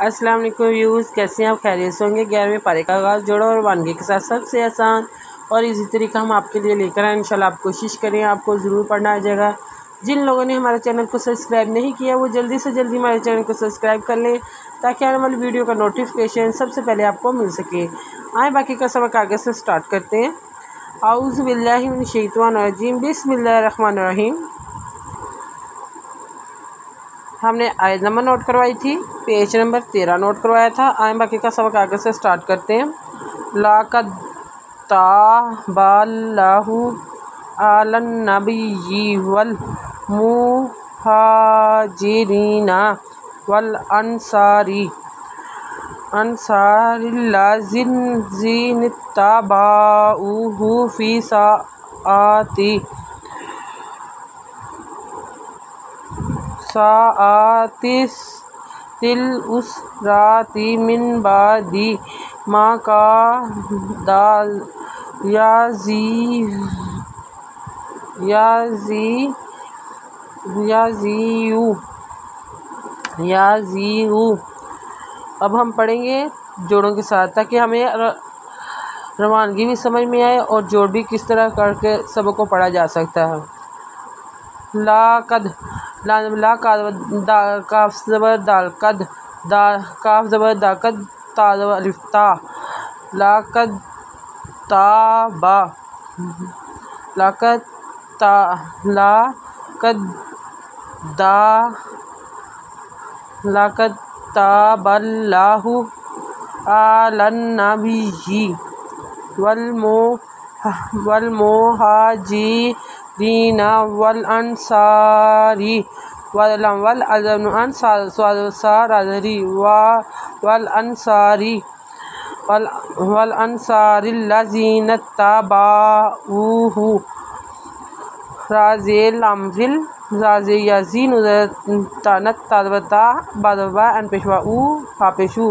अस्सलाम वालेकुम व्यूज़, कैसे हैं आप? खैरियत से होंगे। 11वें पारे का आगाज़ जोड़ो और वानगी के साथ सबसे आसान और इसी तरीका हम आपके लिए लेकर आए। इंशाल्लाह आप कोशिश करें, आपको ज़रूर पढ़ना आ जाएगा। जिन लोगों ने हमारे चैनल को सब्सक्राइब नहीं किया वो जल्दी से जल्दी हमारे चैनल को सब्सक्राइब कर लें ताकि आने वाली वीडियो का नोटिफिकेशन सबसे पहले आपको मिल सके। आए बाकी का सबक आगे से स्टार्ट करते हैं। आऊज़ु बिल्लाहि मिनश शैतानिर रजीम, बिस्मिल्लाहिर रहमानिर रहीम। हमने आयत नंबर नोट करवाई थी, पेज नंबर 13 नोट करवाया था। आए बाकी का सबक आगे से स्टार्ट करते हैं। लाक़द ताबल्लाहु अलन नबिय्यि वल मुहाजिरीना वल अंसारिल्लज़ीना तबअूहु फ़ी साअतिल उसरति मिन बादि मा कादा यज़ीगु। अब हम पढ़ेंगे जोड़ों के साथ ताकि हमें रवानगी भी समझ में आए और जोड़ भी किस तरह करके सबक को पढ़ा जा सकता है। लाक़द काफ ज़बर दाल कद काफ ज़बर दा कद ता ज़बर अलिफ ता। लाक़द ताबा लाक़द ताबल्लाहु अलन नबिय्यि वल मुहाजिरीना वल अंसारी वल अंसारिल्लज़ीना तबअूहु राज़िल अम्रिल यज़ीन तनत तबता बदबा अन पेशवा उ फापेशु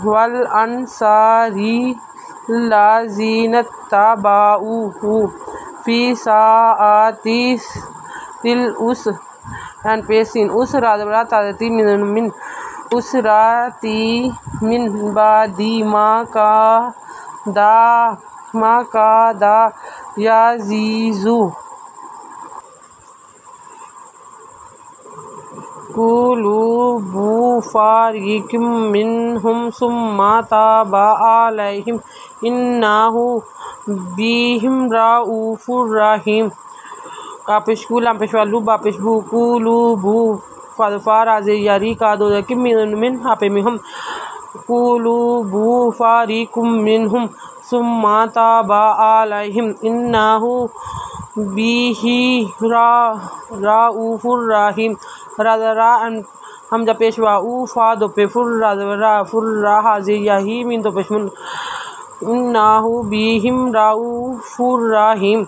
वल अंसारिल्लज़ीना तबअूहु फ़ी साअतिल उस एन पेसिन उस राज़बरा ताज़ती मिन उसराती मिन बादी मा कादा यज़ीज़ु। कुलूबु फ़रीक़िम मिनहुम सुम्मा ताबा अलैहिम इन्नहु बिहिम रऊफ़ुर रहीम। कापिशकुल पेशवालू बापिशबू कुलूबु फ़ा राज़े यारी कादो किम मिन हापे मिहम कुलूबु फ़रीक़िम मिनहुम सुम्मा ताबा अलैहिम इन्नहु बिही रऊफ़ुर रहीम। राज़रा हमजा पेशवा उ फ़ा दो पे फुर राज़रा फुर हाज़े यही मिन दो पेशमुन इन्नहु बिहिम रऊफ़ुर रहीम।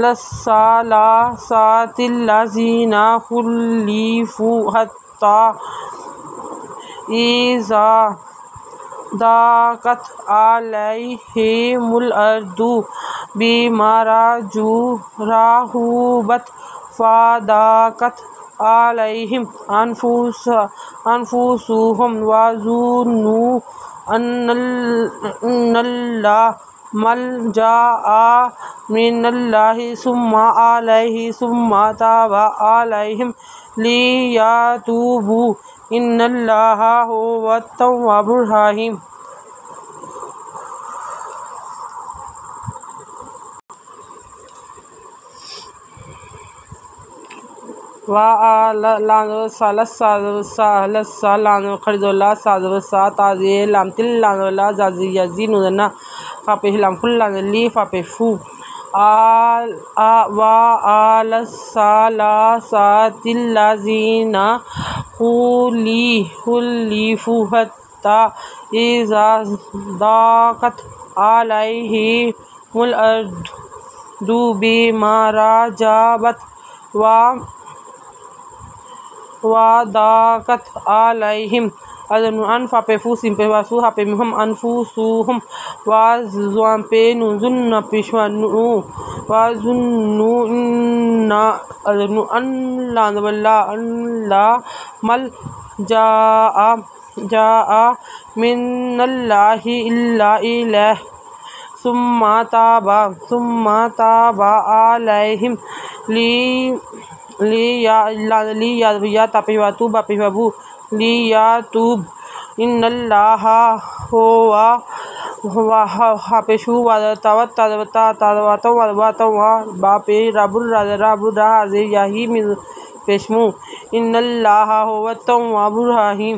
लस्सातिल्लज़ीना खुल्लिफ़ू हत्ता इज़ा दाक़त अलैहिमुल अर्दु बिमा रहूबत फ़दाक़त अलैहिम अनफुसुहुम वज़ुन्नु अन्नल्लाह मल्जाअ मिनल्लाहि सुम्मा अलैहि सुम्मा ताबा अलैहिम लियतूबू इन्नल्लाहा हुवत तव्वाबुर रहीम। लज़ीना खुल्लिफ़ू हत्ता इज़ा दाक़त अलैहिमुल अर्दु बिमा रहूबत वदाक़त अलैहिम अदनु अनफापेफु सिंपेवासु हापेमुहम अनफुसुहुम वाज़ुपेनुजुन्न पिशवनु वाजुन्नु इन्ना अदनु अनलावल्ला अनला मल जाआ मिनल्लाहि इल्ला इलैह सुम्मा ताबा अलैहिम लियातूब लियातूब इन्नल्लाहा हुवा हाफिज़ु बापे रबुर याही पेशमू इन्नल्लाहा हुवा तव्वाबुर रहीम।